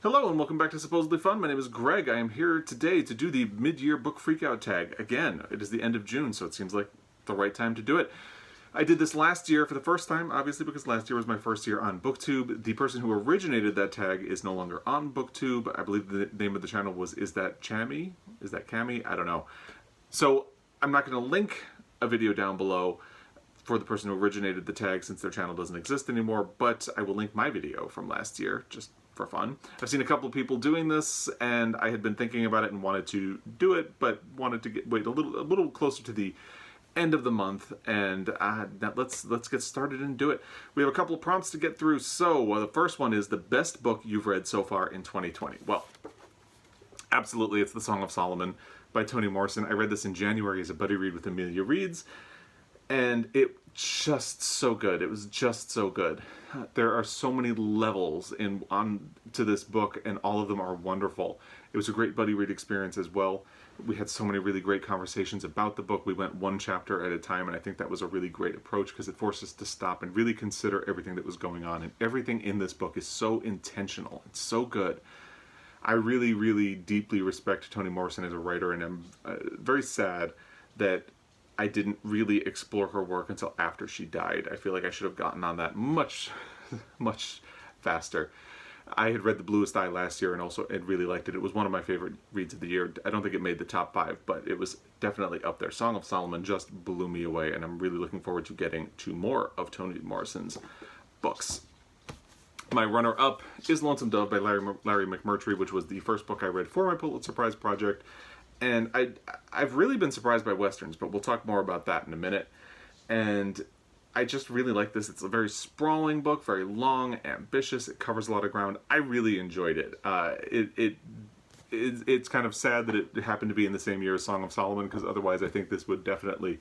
Hello and welcome back to Supposedly Fun. My name is Greg. I am here today to do the mid-year book freakout tag. Again, it is the end of June, so it seems like the right time to do it. I did this last year for the first time, obviously because last year was my first year on Booktube. The person who originated that tag is no longer on Booktube. I believe the name of the channel was IsThatChami? IsThatChami? I don't know. So I'm not going to link a video down below for the person who originated the tag since their channel doesn't exist anymore, but I will link my video from last year, just for fun. I've seen a couple of people doing this, and I had been thinking about it and wanted to do it, but wanted to wait a little closer to the end of the month, and let's get started and do it. We have a couple of prompts to get through. So the first one is the best book you've read so far in 2020. Well, absolutely, it's The Song of Solomon by Toni Morrison. I read this in January as a buddy read with Amelia Reads, and it just so good. It was just so good. There are so many levels to this book, and all of them are wonderful. It was a great buddy read experience as well. We had so many really great conversations about the book. We went one chapter at a time, and I think that was a really great approach because it forced us to stop and really consider everything that was going on. And everything in this book is so intentional. It's so good. I really, really deeply respect Toni Morrison as a writer, and I'm very sad that I didn't really explore her work until after she died. I feel like I should have gotten on that much faster. I had read The Bluest Eye last year and also had really liked it. It was one of my favorite reads of the year. I don't think it made the top 5, but it was definitely up there. Song of Solomon just blew me away, and I'm really looking forward to getting to more of Toni Morrison's books. My runner-up is Lonesome Dove by Larry McMurtry, which was the first book I read for my Pulitzer Prize project. And I've really been surprised by Westerns, but we'll talk more about that in a minute. And I just really like this. It's a very sprawling book, very long, ambitious. It covers a lot of ground. I really enjoyed it. It's kind of sad that it happened to be in the same year as Song of Solomon, because otherwise I think this would definitely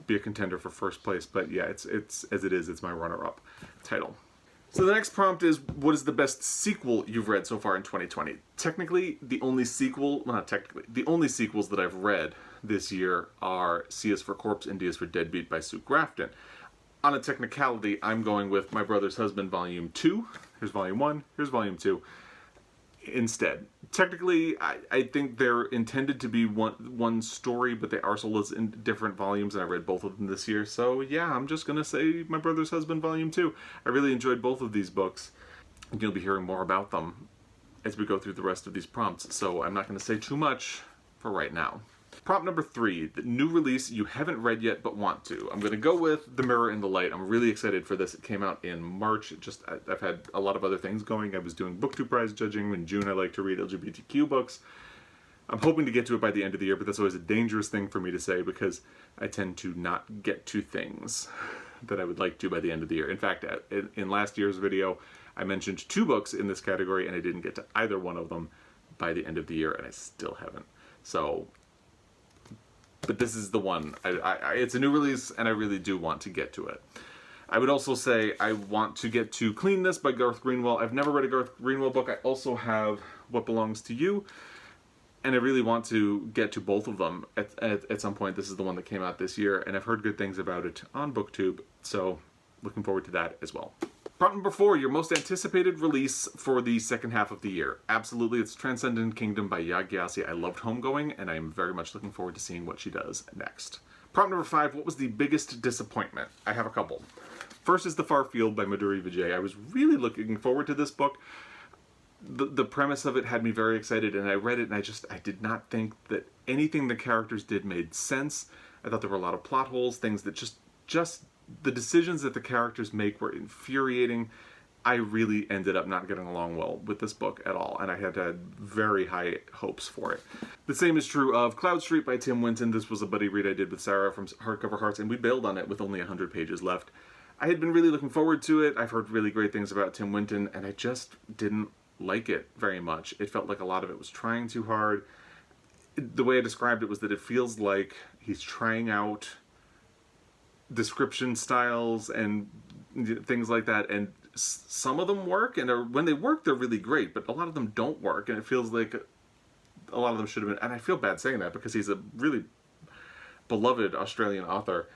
be a contender for first place. But yeah, it's as it is, it's my runner-up title. So the next prompt is, what is the best sequel you've read so far in 2020? Technically, the only sequels that I've read this year are C is for Corpse and D is for Deadbeat by Sue Grafton. On a technicality, I'm going with My Brother's Husband Volume 2. Here's Volume 1, here's Volume 2. Instead, technically, I think they're intended to be one story, but they are sold as in different volumes, and I read both of them this year. So yeah, I'm just going to say My Brother's Husband Volume 2. I really enjoyed both of these books, and you'll be hearing more about them as we go through the rest of these prompts, so I'm not going to say too much for right now. Prompt number 3, the new release you haven't read yet but want to. I'm going to go with The Mirror in the Light. I'm really excited for this. It came out in March. I've had a lot of other things going. I was doing Booktube prize judging. In June, I like to read LGBTQ books. I'm hoping to get to it by the end of the year, but that's always a dangerous thing for me to say because I tend to not get to things that I would like to by the end of the year. In fact, in last year's video, I mentioned 2 books in this category, and I didn't get to either one of them by the end of the year, and I still haven't. So, but this is the one. It's a new release, and I really do want to get to it. I would also say I want to get to Cleanness by Garth Greenwell. I've never read a Garth Greenwell book. I also have What Belongs to You, and I really want to get to both of them at some point. This is the one that came out this year, and I've heard good things about it on Booktube, so looking forward to that as well. Prompt number 4, your most anticipated release for the second half of the year. Absolutely, it's Transcendent Kingdom by Yaa Gyasi. I loved Homegoing, and I am very much looking forward to seeing what she does next. Prompt number 5, what was the biggest disappointment? I have a couple. First is The Far Field by Madhuri Vijay. I was really looking forward to this book. The premise of it had me very excited, and I read it, and I did not think that anything the characters did made sense. I thought there were a lot of plot holes, things that just the decisions that the characters make were infuriating. I really ended up not getting along well with this book at all, and I had very high hopes for it. The same is true of Cloud Street by Tim Winton. This was a buddy read I did with Sarah from Hardcover Hearts, and we bailed on it with only 100 pages left. I had been really looking forward to it. I've heard really great things about Tim Winton, and I just didn't like it very much. It felt like a lot of it was trying too hard. The way I described it was that it feels like he's trying out description styles and things like that, and some of them work, and when they work they're really great, but a lot of them don't work, and it feels like a lot of them should have been, and I feel bad saying that because he's a really beloved Australian author,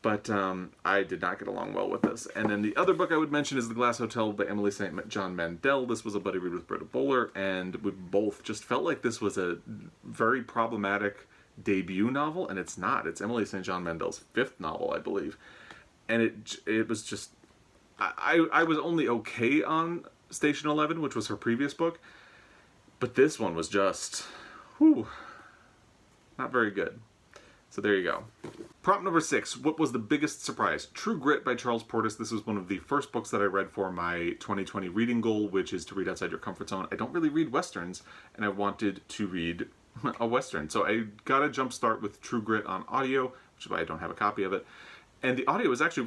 But I did not get along well with this. And then the other book I would mention is The Glass Hotel by Emily St. John Mandel. This was a buddy read with Britta Bowler, and we both just felt like this was a very problematic debut novel, and it's not. It's Emily St. John Mandel's 5th novel, I believe. And it was just... I was only okay on Station 11, which was her previous book, but this one was just... whew, not very good. So there you go. Prompt number 6. What was the biggest surprise? True Grit by Charles Portis. This was one of the first books that I read for my 2020 reading goal, which is to read outside your comfort zone. I don't really read Westerns, and I wanted to read a Western. So I got a jump start with True Grit on audio, which is why I don't have a copy of it. And the audio is actually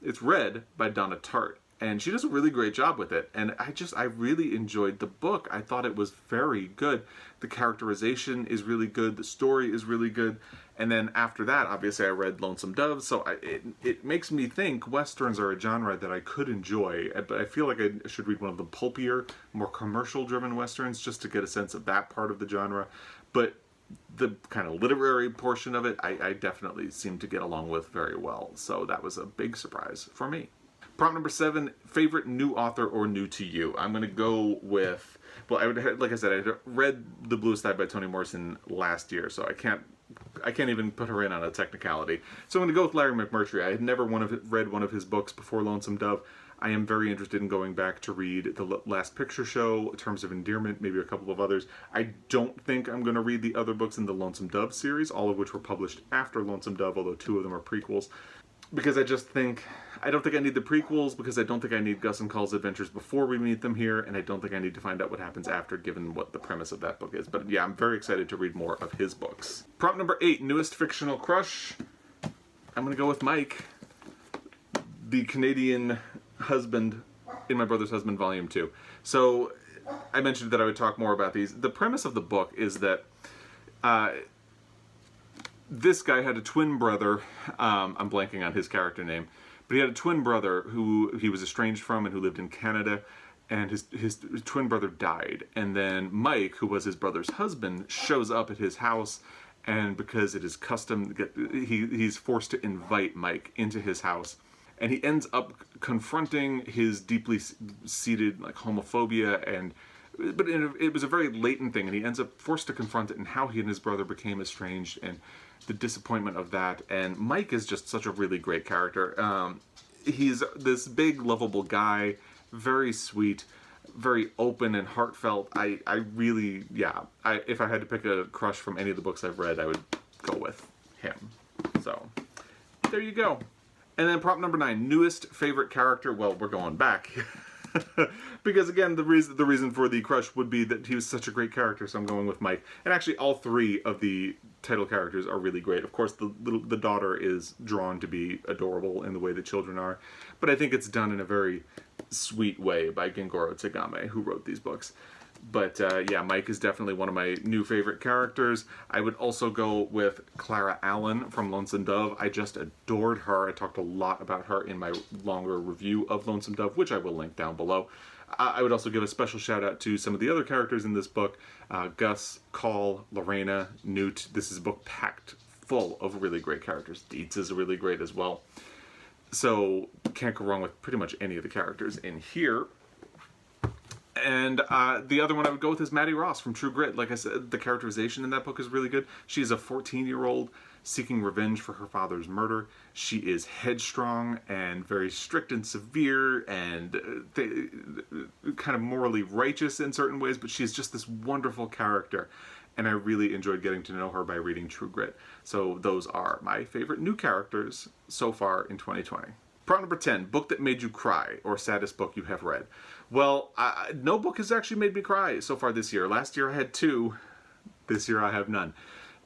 it's read by Donna Tartt. And she does a really great job with it. And I really enjoyed the book. I thought it was very good. The characterization is really good. The story is really good. And then after that, obviously, I read Lonesome Dove. So it makes me think Westerns are a genre that I could enjoy. But I feel like I should read one of the pulpier, more commercial-driven Westerns just to get a sense of that part of the genre. But the kind of literary portion of it, I definitely seem to get along with very well. So that was a big surprise for me. Prompt number 7, favorite new author or new to you. I'm going to go with, well, like I said, I had read The Bluest Eye by Toni Morrison last year, so I can't even put her in on a technicality. So I'm going to go with Larry McMurtry. I had never read one of his books before Lonesome Dove. I am very interested in going back to read The Last Picture Show, Terms of Endearment, maybe a couple of others. I don't think I'm going to read the other books in the Lonesome Dove series, all of which were published after Lonesome Dove, although 2 of them are prequels. Because I don't think I need the prequels, because I don't think I need Gus and Call's adventures before we meet them here, and I don't think I need to find out what happens after, given what the premise of that book is. But yeah, I'm very excited to read more of his books. Prompt number 8, newest fictional crush. I'm going to go with Mike, the Canadian husband in My Brother's Husband Volume 2. So I mentioned that I would talk more about these. The premise of the book is that this guy had a twin brother, I'm blanking on his character name, but he had a twin brother who he was estranged from and who lived in Canada, and his twin brother died. And then Mike, who was his brother's husband, shows up at his house, and because it is custom, he's forced to invite Mike into his house. And he ends up confronting his deeply seated like homophobia, but it was a very latent thing, and he ends up forced to confront it, and how he and his brother became estranged, and the disappointment of that. And Mike is just such a really great character. He's this big, lovable guy, very sweet, very open and heartfelt. I really, yeah, if I had to pick a crush from any of the books I've read, I would go with him. So, there you go. And then prompt number 9, newest favorite character. Well, we're going back. Because again, the reason for the crush would be that he was such a great character, so I'm going with Mike. And actually, all 3 of the title characters are really great. Of course, the daughter is drawn to be adorable in the way that children are, but I think it's done in a very sweet way by Gengoro Tsugame, who wrote these books. But yeah, Mike is definitely one of my new favorite characters. I would also go with Clara Allen from Lonesome Dove. I just adored her. I talked a lot about her in my longer review of Lonesome Dove, which I will link down below. I would also give a special shout out to some of the other characters in this book. Gus, Call, Lorena, Newt. This is a book packed full of really great characters. Dietz is really great as well. So can't go wrong with pretty much any of the characters in here. And the other one I would go with is Maddie Ross from True Grit. Like I said, the characterization in that book is really good. She's a 14-year-old seeking revenge for her father's murder. She is headstrong and very strict and severe and kind of morally righteous in certain ways, but she's just this wonderful character. And I really enjoyed getting to know her by reading True Grit. So those are my favorite new characters so far in 2020. Prompt number 10, book that made you cry, or saddest book you have read. Well, no book has actually made me cry so far this year. Last year I had 2. This year I have none.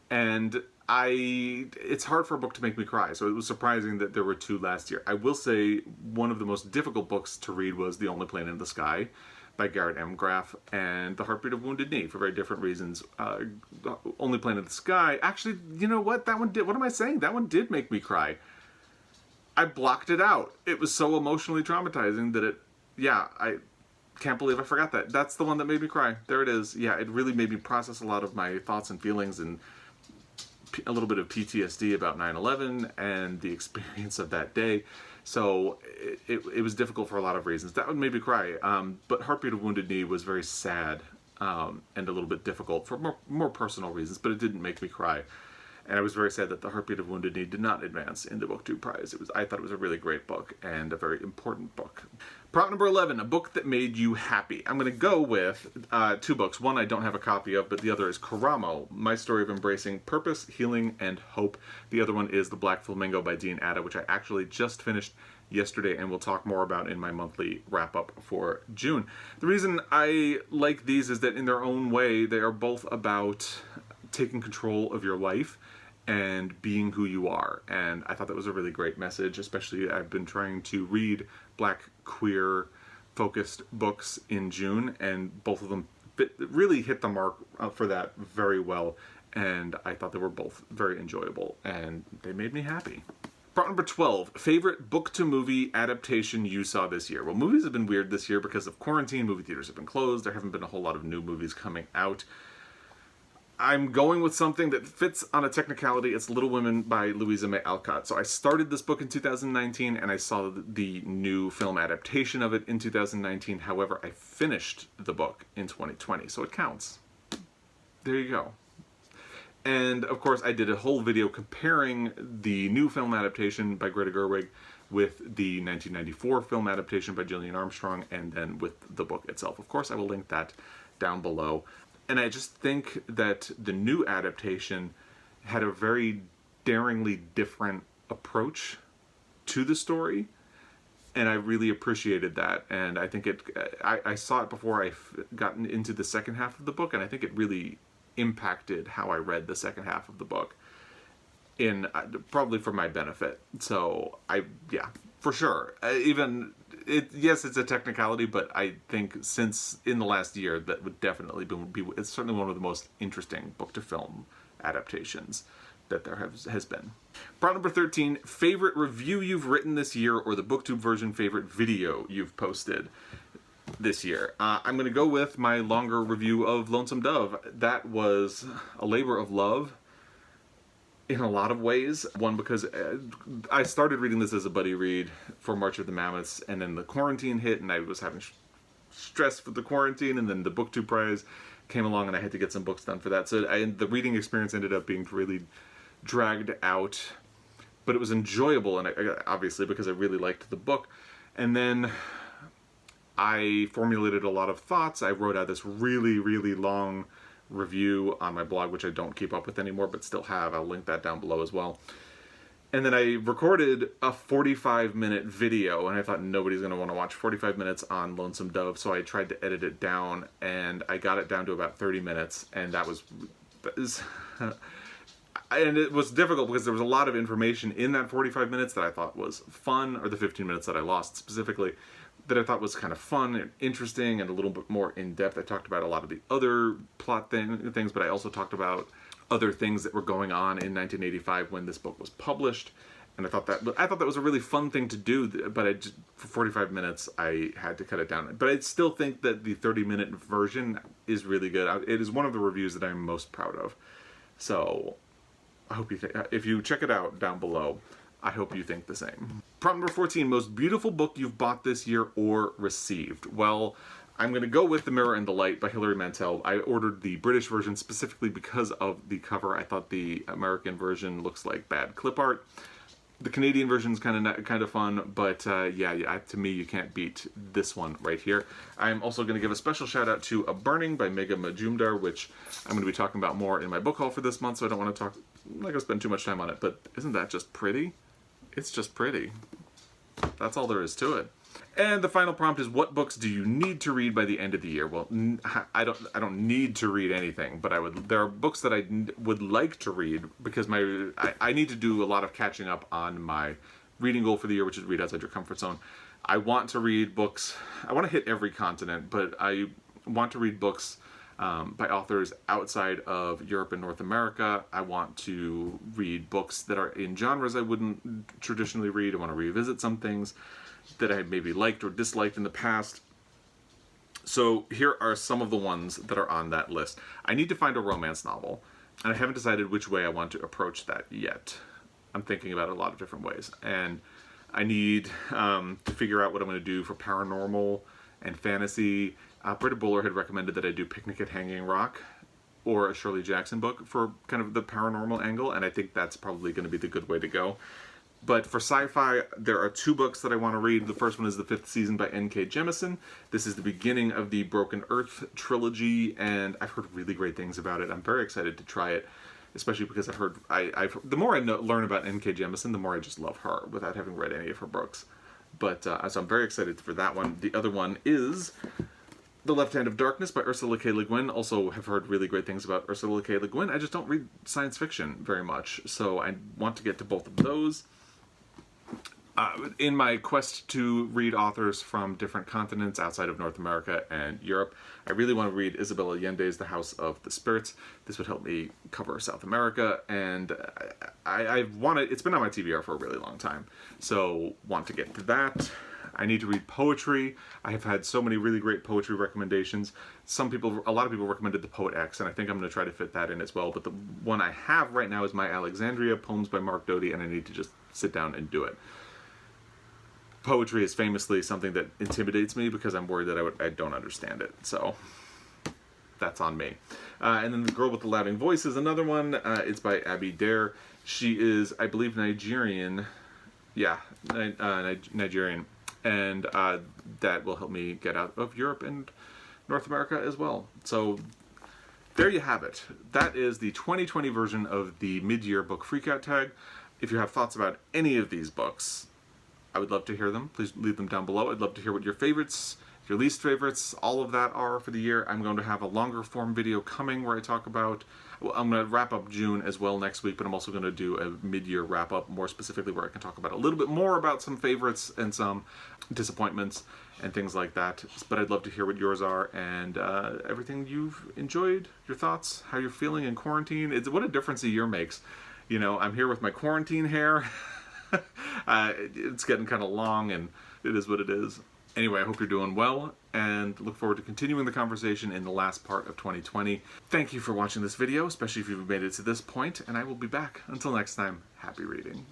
And it's hard for a book to make me cry, so it was surprising that there were 2 last year. I will say one of the most difficult books to read was The Only Plane in the Sky by Garrett M. Graff, and The Heartbeat of Wounded Knee for very different reasons. The Only Plane in the Sky, actually, you know what? That one did, what am I saying? That one did make me cry. I blocked it out. It was so emotionally traumatizing that I can't believe I forgot that. That's the one that made me cry. There it is. Yeah, it really made me process a lot of my thoughts and feelings and a little bit of PTSD about 9/11 and the experience of that day. So it was difficult for a lot of reasons. That one made me cry. But Heartbeat of Wounded Knee was very sad and a little bit difficult for more personal reasons, but it didn't make me cry. And I was very sad that The Heartbeat of Wounded Knee did not advance in the Booktube prize. I thought it was a really great book and a very important book. Prompt number 11, a book that made you happy. I'm going to go with two books. One I don't have a copy of, but the other is Karamo, My Story of Embracing Purpose, Healing, and Hope. The other one is The Black Flamingo by Dean Atta, which I actually just finished yesterday and we'll talk more about in my monthly wrap-up for June. The reason I like these is that in their own way, they are both about taking control of your life and being who you are. And I thought that was a really great message, especially I've been trying to read Black queer focused books in June, and both of them really hit the mark for that very well. And I thought they were both very enjoyable and they made me happy. Prompt number 12, favorite book to movie adaptation you saw this year. Well, movies have been weird this year because of quarantine. Movie theaters have been closed. There haven't been a whole lot of new movies coming out. I'm going with something that fits on a technicality. It's Little Women by Louisa May Alcott. So I started this book in 2019 and I saw the new film adaptation of it in 2019. However, I finished the book in 2020, so it counts. There you go. And of course, I did a whole video comparing the new film adaptation by Greta Gerwig with the 1994 film adaptation by Gillian Armstrong, and then with the book itself. Of course, I will link that down below. And I just think that the new adaptation had a very daringly different approach to the story, and I really appreciated that. And I think I saw it before I gotten into the second half of the book, and I think it really impacted how I read the second half of the book, in probably for my benefit. So yeah, for sure. Yes, it's a technicality, but I think since in the last year, that would definitely be it's certainly one of the most interesting book to film adaptations that there has been. Prompt number 13, favorite review you've written this year, or the Booktube version favorite video you've posted this year. I'm going to go with my longer review of Lonesome Dove. That was a labor of love in a lot of ways. One, because I started reading this as a buddy read for March of the Mammoths, and then the quarantine hit, and I was having stress for the quarantine, and then the Booktube prize came along, and I had to get some books done for that. So the reading experience ended up being really dragged out, but it was enjoyable, and obviously because I really liked the book. And then I formulated a lot of thoughts. I wrote out this really, really long review on my blog, which I don't keep up with anymore, but still have. I'll link that down below as well. And then I recorded a 45-minute video, and I thought nobody's going to want to watch 45 minutes on Lonesome Dove, so I tried to edit it down, and I got it down to about 30 minutes, and that was and it was difficult because there was a lot of information in that 45 minutes that I thought was fun, or the 15 minutes that I lost specifically, that I thought was kind of fun and interesting and a little bit more in-depth. I talked about a lot of the other plot things, but I also talked about other things that were going on in 1985 when this book was published. And I thought that was a really fun thing to do, but for 45 minutes, I had to cut it down. But I still think that the 30-minute version is really good. It is one of the reviews that I'm most proud of. So I hope if you check it out down below, I hope you think the same. Prompt number 14, most beautiful book you've bought this year or received. Well, I'm going to go with The Mirror and the Light by Hilary Mantel. I ordered the British version specifically because of the cover. I thought the American version looks like bad clip art. The Canadian version is kind of fun, but yeah, to me, you can't beat this one right here. I'm also going to give a special shout out to A Burning by Megha Majumdar, which I'm going to be talking about more in my book haul for this month, so I don't want to I'm not going to spend too much time on it, but isn't that just pretty? It's just pretty. That's all there is to it. And the final prompt is, what books do you need to read by the end of the year? Well, I don't need to read anything, but there are books that I would like to read because I need to do a lot of catching up on my reading goal for the year, which is read outside your comfort zone. I want to read books. I want to hit every continent, but I want to read books by authors outside of Europe and North America. I want to read books that are in genres I wouldn't traditionally read. I want to revisit some things that I maybe liked or disliked in the past. So here are some of the ones that are on that list. I need to find a romance novel. And I haven't decided which way I want to approach that yet. I'm thinking about it a lot of different ways. And I need to figure out what I'm going to do for paranormal and fantasy. Britta Bowler had recommended that I do Picnic at Hanging Rock or a Shirley Jackson book for kind of the paranormal angle, and I think that's probably going to be the good way to go. But for sci-fi, there are 2 books that I want to read. The first one is The Fifth Season by N.K. Jemisin. This is the beginning of the Broken Earth trilogy, and I've heard really great things about it. I'm very excited to try it, especially because I've heard, the more I learn about N.K. Jemisin, the more I just love her without having read any of her books. But so I'm very excited for that one. The other one is The Left Hand of Darkness by Ursula K. Le Guin. Also have heard really great things about Ursula K. Le Guin. I just don't read science fiction very much, so I want to get to both of those. In my quest to read authors from different continents outside of North America and Europe, I really want to read Isabel Allende's The House of the Spirits. This would help me cover South America, and I've wanted, it's been on my TBR for a really long time, so want to get to that. I need to read poetry. I have had so many really great poetry recommendations. A lot of people recommended The Poet X, and I think I'm going to try to fit that in as well, but the one I have right now is My Alexandria, poems by Mark Doty, and I need to just sit down and do it. Poetry is famously something that intimidates me because I'm worried that I don't understand it, so that's on me. And then The Girl with the Louding Voice is another one. It's by Abby Dare. She is, I believe, Nigerian. Yeah, Nigerian. And that will help me get out of Europe and North America as well. So there you have it. That is the 2020 version of the mid-year book Freakout tag. If you have thoughts about any of these books, I would love to hear them. Please leave them down below. I'd love to hear what your favorites, your least favorites, all of that are for the year. I'm going to have a longer form video coming where I talk about, well, I'm going to wrap up June as well next week, but I'm also going to do a mid-year wrap-up, more specifically where I can talk about a little bit more about some favorites and some disappointments and things like that. But I'd love to hear what yours are and everything you've enjoyed, your thoughts, how you're feeling in quarantine. What a difference a year makes. You know, I'm here with my quarantine hair. It's getting kind of long, and it is what it is. Anyway, I hope you're doing well, and look forward to continuing the conversation in the last part of 2020. Thank you for watching this video, especially if you've made it to this point, and I will be back. Until next time, happy reading.